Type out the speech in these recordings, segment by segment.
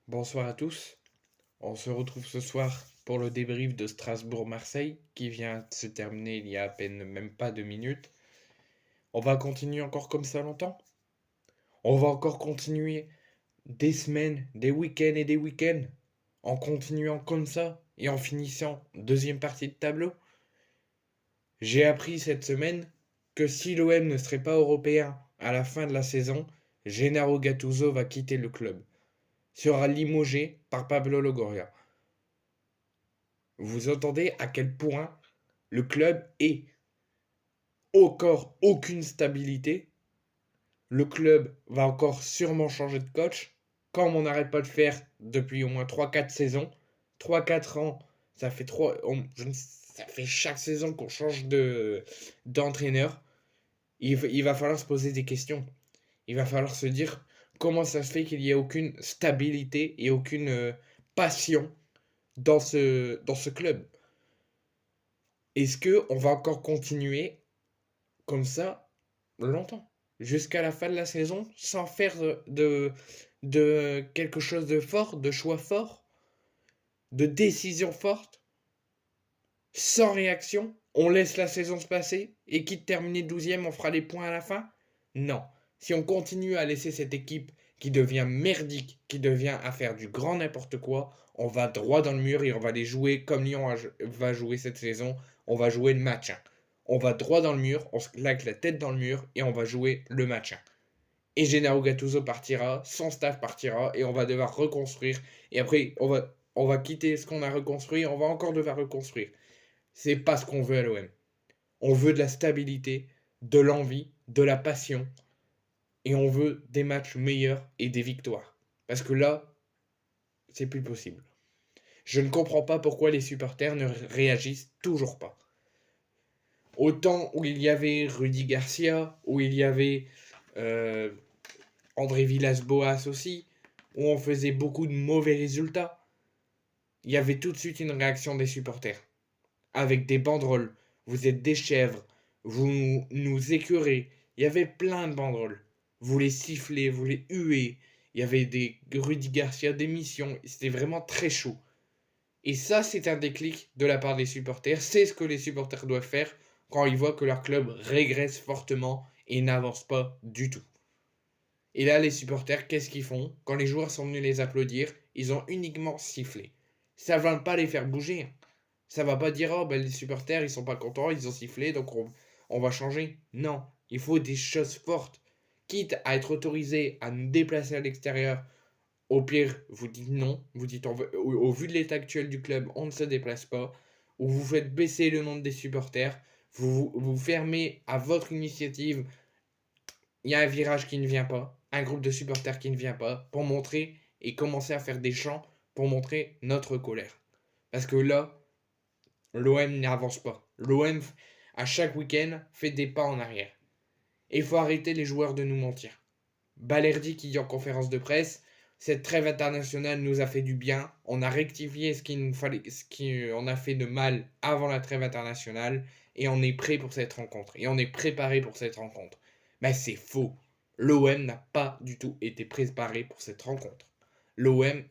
Bonsoir à tous. On se retrouve ce soir pour le débrief de Strasbourg-Marseille qui vient de se terminer il y a à peine même pas 2 minutes. On va continuer encore comme ça longtemps? On va encore continuer des semaines, des week-ends et des week-ends en continuant comme ça et en finissant deuxième partie de tableau? J'ai appris cette semaine que si l'OM ne serait pas européen à la fin de la saison, Gennaro Gattuso va quitter le club. Sera limogé par Pablo Longoria. Vous entendez à quel point le club est encore aucune stabilité. Le club va encore sûrement changer de coach, comme on n'arrête pas de faire depuis au moins 3-4 saisons. 3-4 ans, ça fait, 3, ça fait chaque saison qu'on change d'entraîneur. Il va falloir se poser des questions. Il va falloir se dire comment ça se fait qu'il n'y ait aucune stabilité et aucune passion dans ce club. Est-ce que on va encore continuer comme ça longtemps, jusqu'à la fin de la saison, sans faire de quelque chose de fort, de choix fort, de décision forte, sans réaction? On laisse la saison se passer et quitte terminer 12e, on fera les points à la fin? Non. Si on continue à laisser cette équipe qui devient merdique, qui devient à faire du grand n'importe quoi, on va droit dans le mur et on va les jouer comme Lyon va jouer cette saison. On va jouer le match. On va droit dans le mur, on se claque la tête dans le mur et on va jouer le match. Et Gennaro Gattuso partira, son staff partira et on va devoir reconstruire. Et après, on va quitter ce qu'on a reconstruit, on va encore devoir reconstruire. C'est pas ce qu'on veut à l'OM. On veut de la stabilité, de l'envie, de la passion. Et on veut des matchs meilleurs et des victoires. Parce que là, c'est plus possible. Je ne comprends pas pourquoi les supporters ne réagissent toujours pas. Au temps où il y avait Rudy Garcia, où il y avait euh, André Villas-Boas aussi, où on faisait beaucoup de mauvais résultats, il y avait tout de suite une réaction des supporters. Avec des banderoles, vous êtes des chèvres, vous nous écœurez. Il y avait plein de banderoles. Vous les sifflez, vous les huez. Il y avait des Rudy Garcia d'émission. C'était vraiment très chaud. Et ça, c'est un déclic de la part des supporters. C'est ce que les supporters doivent faire quand ils voient que leur club régresse fortement et n'avance pas du tout. Et là, les supporters, qu'est-ce qu'ils font? Quand les joueurs sont venus les applaudir, ils ont uniquement sifflé. Ça ne va pas les faire bouger. Ça va pas dire, oh, ben, les supporters, ils sont pas contents, ils ont sifflé, donc on va changer. Non, il faut des choses fortes. Quitte à être autorisé à nous déplacer à l'extérieur, au pire, vous dites non. Vous dites, au vu de l'état actuel du club, on ne se déplace pas. Ou vous faites baisser le nombre des supporters. Vous fermez à votre initiative. Il y a un virage qui ne vient pas. Un groupe de supporters qui ne vient pas. Pour montrer et commencer à faire des chants pour montrer notre colère. Parce que là, l'OM n'avance pas. L'OM, à chaque week-end, fait des pas en arrière. Et il faut arrêter les joueurs de nous mentir. Balerdi qui dit en conférence de presse, cette trêve internationale nous a fait du bien. On a rectifié ce qu'on a fait de mal avant la trêve internationale et on est prêt pour cette rencontre. Et on est préparé pour cette rencontre. Mais c'est faux. L'OM n'a pas du tout été préparé pour cette rencontre. L'OM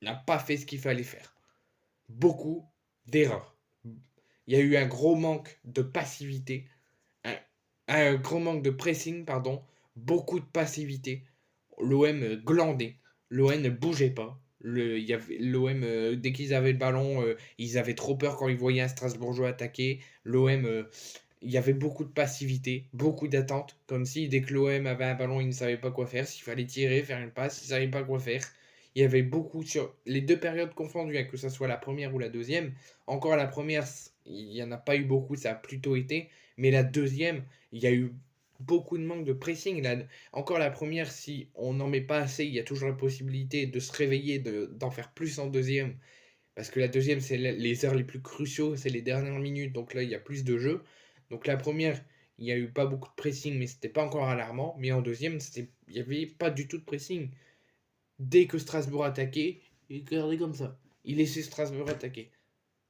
n'a pas fait ce qu'il fallait faire. Beaucoup d'erreurs. Il y a eu un gros manque de passivité, un, un gros manque de pressing, pardon, beaucoup de passivité. L'OM glandait, l'OM ne bougeait pas. L'OM, dès qu'ils avaient le ballon, ils avaient trop peur quand ils voyaient un Strasbourgeois attaquer. L'OM, il y avait beaucoup de passivité, beaucoup d'attente, comme si dès que l'OM avait un ballon, il ne savait pas quoi faire. S'il fallait tirer, faire une passe, il ne savait pas quoi faire. Il y avait beaucoup sur les deux périodes confondues, hein, que ce soit la première ou la deuxième. Encore la première, il n'y en a pas eu beaucoup, ça a plutôt été. Mais la deuxième, il y a eu beaucoup de manque de pressing. Encore la première, si on n'en met pas assez, il y a toujours la possibilité de se réveiller, d'en faire plus en deuxième. Parce que la deuxième, c'est les heures les plus cruciaux, c'est les dernières minutes, donc là, il y a plus de jeu. Donc la première, il n'y a eu pas beaucoup de pressing, mais c'était pas encore alarmant. Mais en deuxième, il n'y avait pas du tout de pressing. Dès que Strasbourg attaquait, il regardait comme ça. Il laissait Strasbourg attaquer.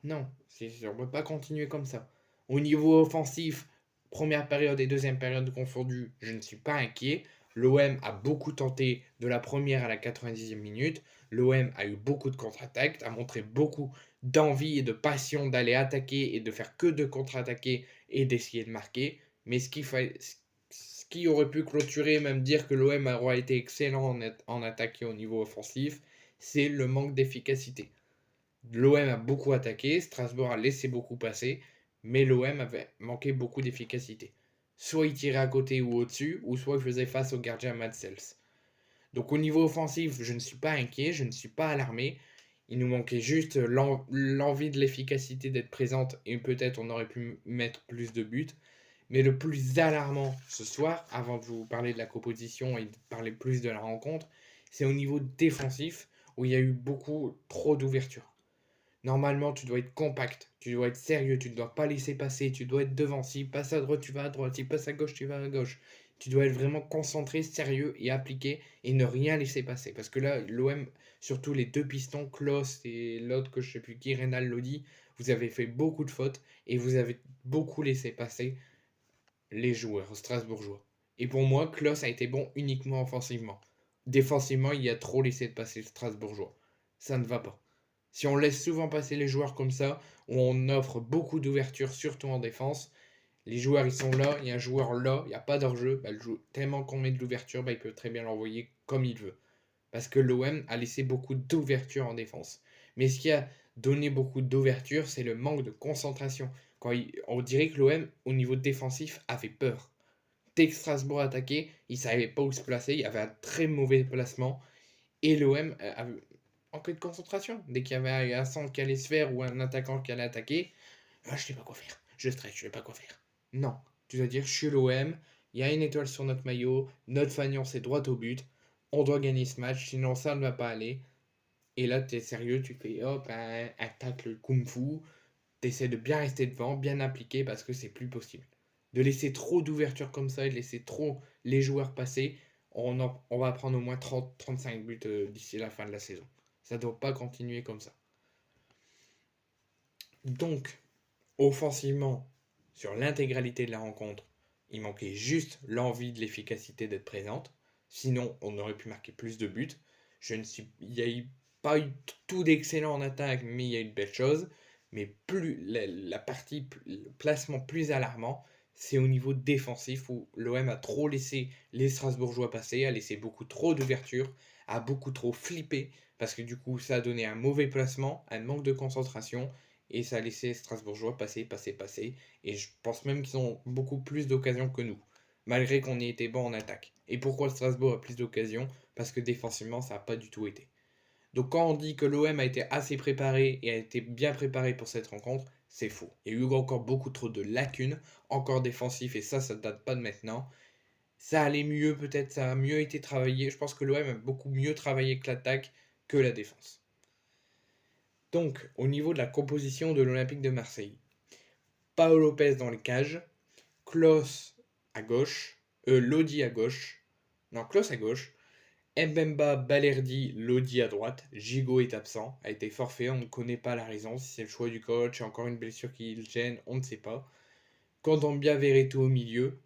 Non, on ne peut pas continuer comme ça. Au niveau offensif, première période et deuxième période confondues, je ne suis pas inquiet. L'OM a beaucoup tenté de la première à la 90e minute. L'OM a eu beaucoup de contre-attaques, a montré beaucoup d'envie et de passion d'aller attaquer et de faire que de contre-attaquer et d'essayer de marquer. Mais ce qui aurait pu clôturer, même dire que l'OM aurait été excellent en attaque et au niveau offensif, c'est le manque d'efficacité. L'OM a beaucoup attaqué, Strasbourg a laissé beaucoup passer, mais l'OM avait manqué beaucoup d'efficacité. Soit il tirait à côté ou au-dessus, ou soit il faisait face au gardien Madsels. Donc au niveau offensif, je ne suis pas inquiet, je ne suis pas alarmé. Il nous manquait juste l'envie de l'efficacité d'être présente et peut-être on aurait pu mettre plus de buts. Mais le plus alarmant ce soir, avant de vous parler de la composition et de parler plus de la rencontre, c'est au niveau défensif où il y a eu beaucoup trop d'ouverture. Normalement, tu dois être compact, tu dois être sérieux, tu ne dois pas laisser passer, tu dois être devant. S'il passe à droite, tu vas à droite. S'il passe à gauche, tu vas à gauche. Tu dois être vraiment concentré, sérieux et appliqué et ne rien laisser passer. Parce que là, l'OM, surtout les deux pistons, Klos et l'autre que je ne sais plus qui, Reynal Lodi, vous avez fait beaucoup de fautes et vous avez beaucoup laissé passer les joueurs strasbourgeois. Et pour moi, Klos a été bon uniquement offensivement. Défensivement, il y a trop laissé de passer le strasbourgeois. Ça ne va pas. Si on laisse souvent passer les joueurs comme ça, où on offre beaucoup d'ouverture, surtout en défense, les joueurs ils sont là, il y a un joueur là, il n'y a pas d'enjeu, tellement qu'on met de l'ouverture, il peut très bien l'envoyer comme il veut. Parce que l'OM a laissé beaucoup d'ouverture en défense. Mais ce qui a donné beaucoup d'ouverture, c'est le manque de concentration. On dirait que l'OM, au niveau défensif, avait peur. Dès que Strasbourg attaquait, il ne savait pas où se placer, il y avait un très mauvais placement. Et l'OM manquait de concentration. Dès qu'il y avait un centre qui allait se faire ou un attaquant qui allait attaquer, je ne sais pas quoi faire. Je stresse, je ne sais pas quoi faire. Non, tu dois dire, je suis l'OM, il y a une étoile sur notre maillot, notre fanion c'est droit au but, on doit gagner ce match, sinon ça ne va pas aller. Et là, tu es sérieux, tu fais hop, un tacle kung-fu, tu essaies de bien rester devant, bien appliquer parce que c'est plus possible. De laisser trop d'ouverture comme ça et de laisser trop les joueurs passer, on va prendre au moins 30-35 buts d'ici la fin de la saison. Ça ne doit pas continuer comme ça. Donc, offensivement, sur l'intégralité de la rencontre, il manquait juste l'envie de l'efficacité d'être présente. Sinon, on aurait pu marquer plus de buts. Il n'y a pas eu tout d'excellent en attaque, mais il y a eu de belles choses. Mais plus la partie, le placement plus alarmant, c'est au niveau défensif où l'OM a trop laissé les Strasbourgeois passer, a laissé beaucoup trop d'ouverture, a beaucoup trop flippé, parce que du coup, ça a donné un mauvais placement, un manque de concentration, et ça a laissé les Strasbourgeois passer. Et je pense même qu'ils ont beaucoup plus d'occasions que nous, malgré qu'on ait été bon en attaque. Et pourquoi Strasbourg a plus d'occasions? Parce que défensivement, ça n'a pas du tout été. Donc quand on dit que l'OM a été assez préparé et a été bien préparé pour cette rencontre, c'est faux. Il y a eu encore beaucoup trop de lacunes, encore défensif, et ça date pas de maintenant. Ça allait mieux peut-être, ça a mieux été travaillé. Je pense que l'OM a beaucoup mieux travaillé que l'attaque que la défense. Donc, au niveau de la composition de l'Olympique de Marseille, Paolo Lopez dans les cages, Klos à gauche, Lodi à gauche, non, Klos à gauche, Mbemba, Balerdi, Lodi à droite, Gigot est absent, a été forfait, on ne connaît pas la raison, si c'est le choix du coach, encore une blessure qui le gêne, on ne sait pas. Kondogbia Veretout au milieu,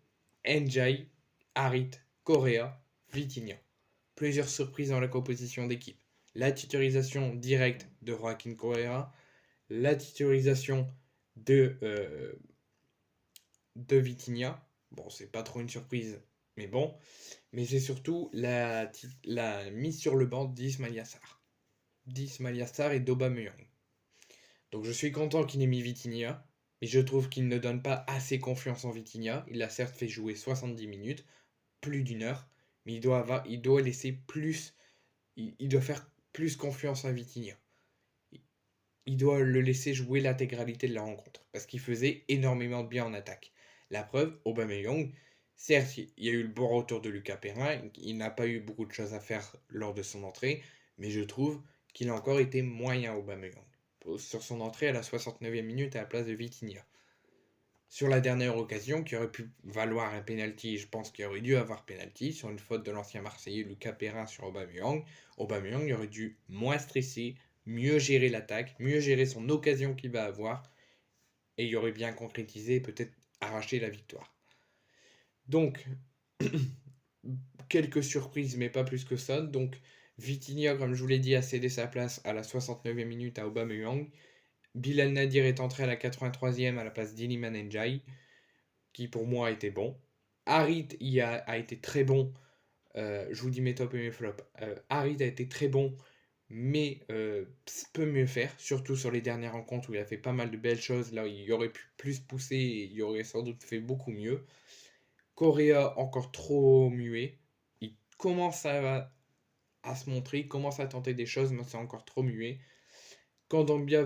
Njai, Harit, Correa, Vitinha. Plusieurs surprises dans la composition d'équipe. La titularisation directe de Joaquin Correa, la titularisation de Vitinha. Bon, c'est pas trop une surprise, mais bon. Mais c'est surtout la mise sur le banc d'Ismail Yassar. D'Ismail Yassar et d'Aubameyang. Donc je suis content qu'il ait mis Vitinha, mais je trouve qu'il ne donne pas assez confiance en Vitinha. Il l'a certes fait jouer 70 minutes, plus d'une heure, mais il doit laisser plus, il doit faire plus confiance à Vitinha. Il doit le laisser jouer l'intégralité de la rencontre, parce qu'il faisait énormément de bien en attaque. La preuve, Aubameyang, certes, il y a eu le bon retour de Lucas Perrin, il n'a pas eu beaucoup de choses à faire lors de son entrée, mais je trouve qu'il a encore été moyen Aubameyang. Sur son entrée à la 69e minute à la place de Vitinha. Sur la dernière occasion, qui aurait pu valoir un penalty, je pense qu'il aurait dû avoir penalty, sur une faute de l'ancien Marseillais Lucas Perrin sur Aubameyang, Aubameyang aurait dû moins stresser, mieux gérer l'attaque, mieux gérer son occasion qu'il va avoir, et il aurait bien concrétisé, peut-être arraché la victoire. Donc, quelques surprises, mais pas plus que ça. Donc, Vitinha, comme je vous l'ai dit, a cédé sa place à la 69e minute à Aubameyang. Bilal Nadir est entré à la 83e à la place d'Iliman Ndiaye, qui pour moi a été bon. Harit a été très bon. Je vous dis mes tops et mes flops. Harit a été très bon, mais peut mieux faire, surtout sur les dernières rencontres où il a fait pas mal de belles choses. Là, il aurait pu plus pousser et il aurait sans doute fait beaucoup mieux. Correa, encore trop muet. Il commence à se montrer, il commence à tenter des choses, mais c'est encore trop muet. Kandambia,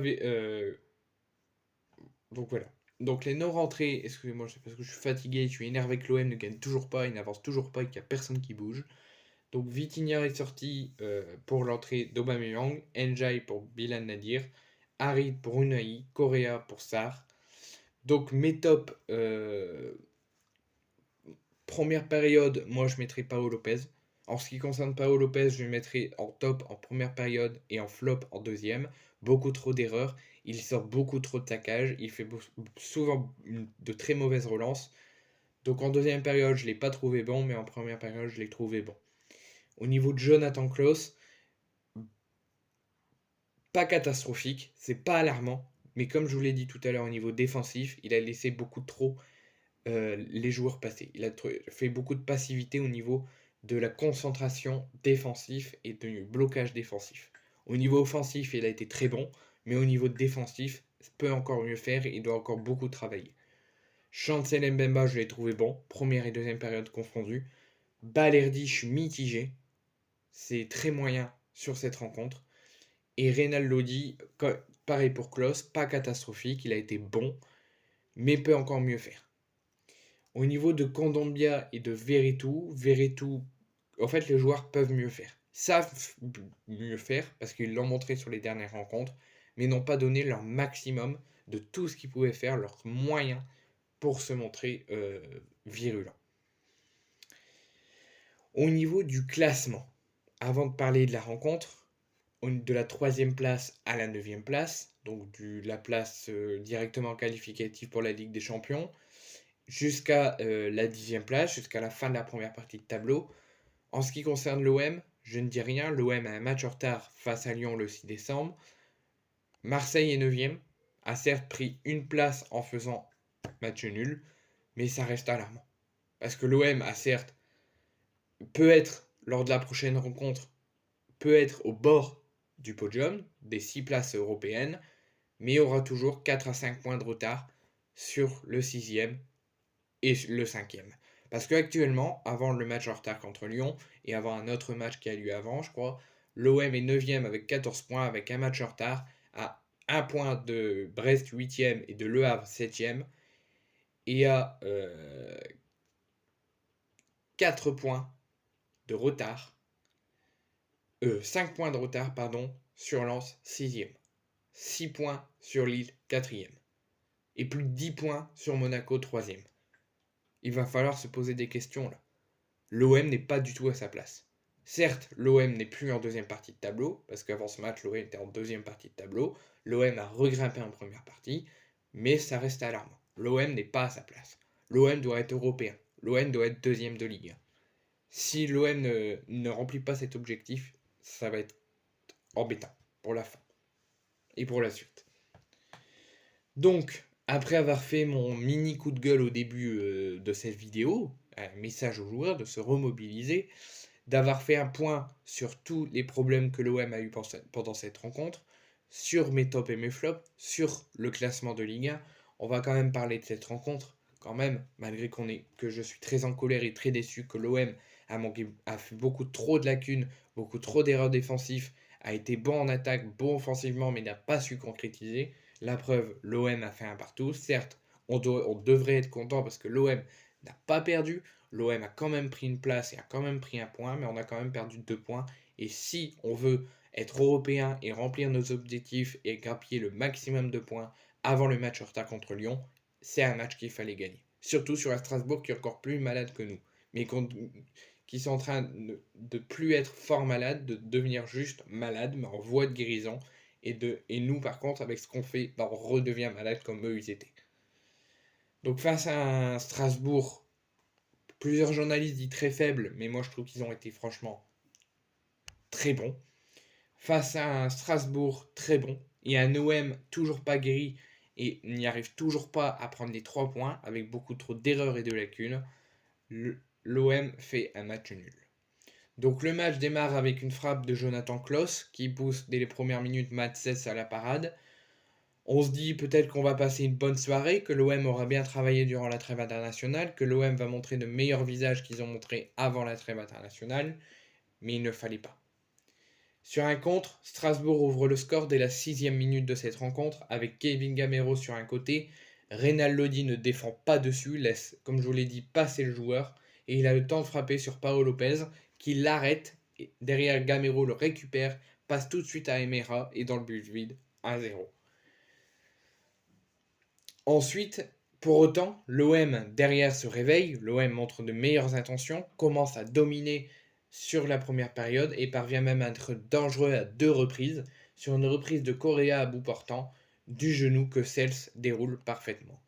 donc voilà. Donc les non-rentrées, excusez-moi, c'est parce que je suis fatigué, je suis énervé que l'OM ne gagne toujours pas, il n'avance toujours pas et qu'il n'y a personne qui bouge. Donc Vitinha est sorti pour l'entrée d'Aubameyang, Ndiaye pour Bilal Nadir, Harit pour Unai, Correa pour Sarr. Donc mes tops, première période, moi je mettrai Paolo Lopez. En ce qui concerne Paolo Lopez, je le mettrai en top en première période et en flop en deuxième. Beaucoup trop d'erreurs, il sort beaucoup trop de saccage, il fait souvent de très mauvaises relances. Donc en deuxième période, je ne l'ai pas trouvé bon, mais en première période, je l'ai trouvé bon. Au niveau de Jonathan Klaus, pas catastrophique, c'est pas alarmant, mais comme je vous l'ai dit tout à l'heure au niveau défensif, il a laissé beaucoup trop les joueurs passer. Il a fait beaucoup de passivité au niveau de la concentration défensive et du blocage défensif. Au niveau offensif, il a été très bon, mais au niveau défensif, il peut encore mieux faire et il doit encore beaucoup travailler. Chancel Mbemba, je l'ai trouvé bon, première et deuxième période confondues. Balerdi, je suis mitigé, c'est très moyen sur cette rencontre. Et Reynald Lodi, pareil pour Klaus, pas catastrophique, il a été bon, mais peut encore mieux faire. Au niveau de Kondogbia et de Veretout, en fait, les joueurs peuvent mieux faire. Ils savent mieux faire parce qu'ils l'ont montré sur les dernières rencontres, mais n'ont pas donné leur maximum de tout ce qu'ils pouvaient faire, leurs moyens pour se montrer virulents. Au niveau du classement, avant de parler de la rencontre, de la 3e place à la 9e place, donc la place directement qualificative pour la Ligue des Champions, jusqu'à la 10e place, jusqu'à la fin de la première partie de tableau. En ce qui concerne l'OM, je ne dis rien, l'OM a un match en retard face à Lyon le 6 décembre. Marseille est 9e, a certes pris une place en faisant match nul, mais ça reste alarmant. Parce que l'OM a certes, peut être, lors de la prochaine rencontre, peut être au bord du podium, des 6 places européennes, mais il y aura toujours 4 à 5 points de retard sur le 6e et le 5e. Parce qu'actuellement, avant le match en retard contre Lyon, et avant un autre match qui a lieu avant, je crois, l'OM est 9e avec 14 points, avec un match en retard, à 1 point de Brest 8e et de Le Havre 7e, et à 4 points de retard, 5 points de retard, pardon, sur Lens 6e. 6 points sur Lille 4e. Et plus de 10 points sur Monaco 3e. Il va falloir se poser des questions là. L'OM n'est pas du tout à sa place. Certes, l'OM n'est plus en deuxième partie de tableau, parce qu'avant ce match, l'OM était en deuxième partie de tableau. L'OM a regrimpé en première partie, mais ça reste alarmant. L'OM n'est pas à sa place. L'OM doit être européen. L'OM doit être deuxième de Ligue 1. Si l'OM ne remplit pas cet objectif, ça va être embêtant pour la fin et pour la suite. Donc, après avoir fait mon mini coup de gueule au début de cette vidéo, un message aux joueurs de se remobiliser, d'avoir fait un point sur tous les problèmes que l'OM a eu pendant cette rencontre, sur mes tops et mes flops, sur le classement de Ligue 1, on va quand même parler de cette rencontre, quand même, malgré que je suis très en colère et très déçu que l'OM a fait beaucoup trop de lacunes, beaucoup trop d'erreurs défensives, a été bon en attaque, bon offensivement, mais n'a pas su concrétiser. La preuve, l'OM a fait un partout. Certes, on devrait être content parce que l'OM n'a pas perdu. L'OM a quand même pris une place et a quand même pris un point, mais on a quand même perdu 2 points. Et si on veut être européen et remplir nos objectifs et grappiller le maximum de points avant le match en retard contre Lyon, c'est un match qu'il fallait gagner. Surtout sur un Strasbourg qui est encore plus malade que nous, mais qui sont en train de plus être fort malade, de devenir juste malade, mais en voie de guérison. Et nous, par contre, avec ce qu'on fait, on redevient malade comme eux, ils étaient. Donc face à un Strasbourg Plusieurs journalistes disent très faibles, mais moi je trouve qu'ils ont été franchement très bons. Face à un Strasbourg très bon et un OM toujours pas guéri et n'y arrive toujours pas à prendre les 3 points avec beaucoup trop d'erreurs et de lacunes, l'OM fait un match nul. Donc le match démarre avec une frappe de Jonathan Klaus qui pousse dès les premières minutes Mats Sess à la parade. On se dit peut-être qu'on va passer une bonne soirée, que l'OM aura bien travaillé durant la trêve internationale, que l'OM va montrer de meilleurs visages qu'ils ont montrés avant la trêve internationale, mais il ne fallait pas. Sur un contre, Strasbourg ouvre le score dès la 6e minute de cette rencontre avec Kevin Gamero sur un côté. Reynal Lodi ne défend pas dessus, laisse, comme je vous l'ai dit, passer le joueur et il a le temps de frapper sur Paolo Lopez qui l'arrête. Derrière, Gamero le récupère, passe tout de suite à Emera et dans le but vide, 1-0. Ensuite, pour autant, l'OM derrière se réveille, l'OM montre de meilleures intentions, commence à dominer sur la première période et parvient même à être dangereux à 2 reprises, sur une reprise de Correa à bout portant, du genou que Cels déroule parfaitement.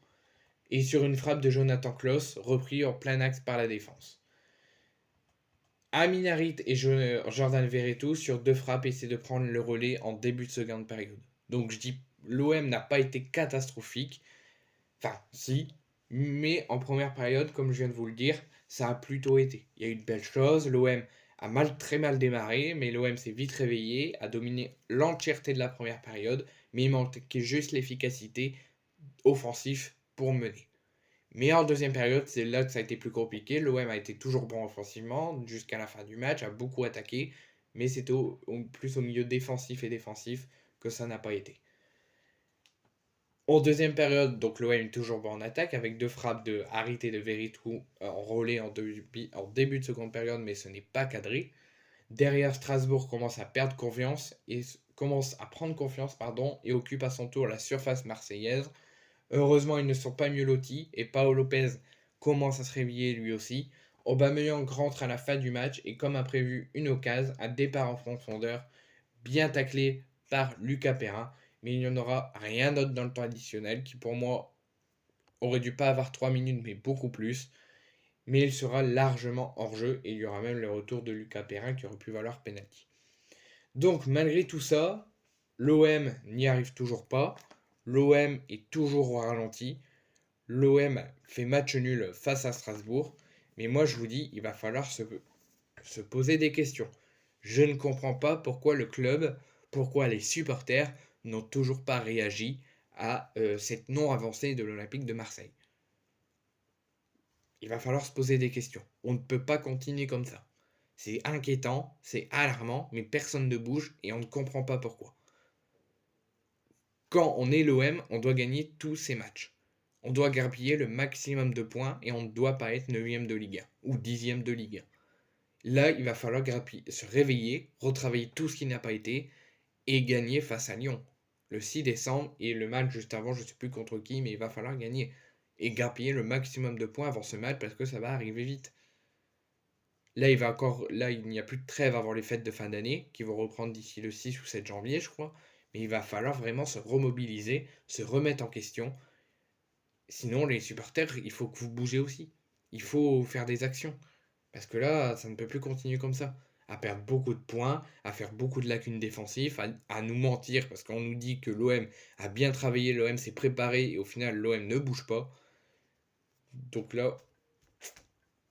Et sur une frappe de Jonathan Klaus, repris en plein axe par la défense. Amin Harit et Jordan Verretou sur 2 frappes essaient de prendre le relais en début de seconde période. Donc je dis, l'OM n'a pas été catastrophique, enfin si, mais en première période, comme je viens de vous le dire, ça a plutôt été. Il y a eu de belles choses, l'OM a très mal démarré, mais l'OM s'est vite réveillé, a dominé l'entièreté de la première période, mais il manquait juste l'efficacité offensive pour mener. Mais en deuxième période, c'est là que ça a été plus compliqué. L'OM a été toujours bon offensivement jusqu'à la fin du match, a beaucoup attaqué, mais c'était plus au milieu défensif et défensif que ça n'a pas été. En deuxième période, donc l'OM est toujours bon en attaque avec 2 frappes de Harit et de Verretou enrôlées en début de seconde période, mais ce n'est pas cadré. Derrière, Strasbourg commence à perdre confiance et commence à prendre confiance et occupe à son tour la surface marseillaise. Heureusement, ils ne sont pas mieux lotis et Paolo Lopez commence à se réveiller lui aussi. Aubameyang rentre à la fin du match et comme a prévu une occasion, un départ en profondeur bien taclé par Lucas Perrin, mais il n'y en aura rien d'autre dans le temps additionnel qui pour moi aurait dû pas avoir 3 minutes mais beaucoup plus. Mais il sera largement hors jeu et il y aura même le retour de Lucas Perrin qui aurait pu valoir penalty. Donc malgré tout ça, l'OM n'y arrive toujours pas. L'OM est toujours au ralenti. L'OM fait match nul face à Strasbourg. Mais moi je vous dis, il va falloir se poser des questions. Je ne comprends pas pourquoi le club, pourquoi les supporters n'ont toujours pas réagi à cette non-avancée de l'Olympique de Marseille. Il va falloir se poser des questions. On ne peut pas continuer comme ça. C'est inquiétant, c'est alarmant, mais personne ne bouge et on ne comprend pas pourquoi. Quand on est l'OM, on doit gagner tous ces matchs. On doit grappiller le maximum de points et on ne doit pas être 9ème de Ligue 1 ou 10ème de Ligue 1. Là, il va falloir se réveiller, retravailler tout ce qui n'a pas été et gagner face à Lyon. Le 6 décembre et le match juste avant, je ne sais plus contre qui, mais il va falloir gagner. Et grappiller le maximum de points avant ce match parce que ça va arriver vite. Là, il n'y a plus de trêve avant les fêtes de fin d'année, qui vont reprendre d'ici le 6 ou 7 janvier, je crois. Mais il va falloir vraiment se remobiliser, se remettre en question. Sinon, les supporters, il faut que vous bougez aussi. Il faut faire des actions. Parce que là, ça ne peut plus continuer comme ça. À perdre beaucoup de points, à faire beaucoup de lacunes défensives, à nous mentir parce qu'on nous dit que l'OM a bien travaillé, l'OM s'est préparé et au final l'OM ne bouge pas. Donc là,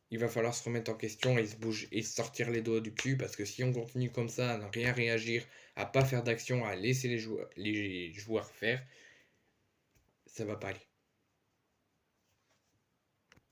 il va falloir se remettre en question et se bouger et sortir les doigts du cul parce que si on continue comme ça, à ne rien réagir, à pas faire d'action, à laisser les joueurs faire, ça va pas aller.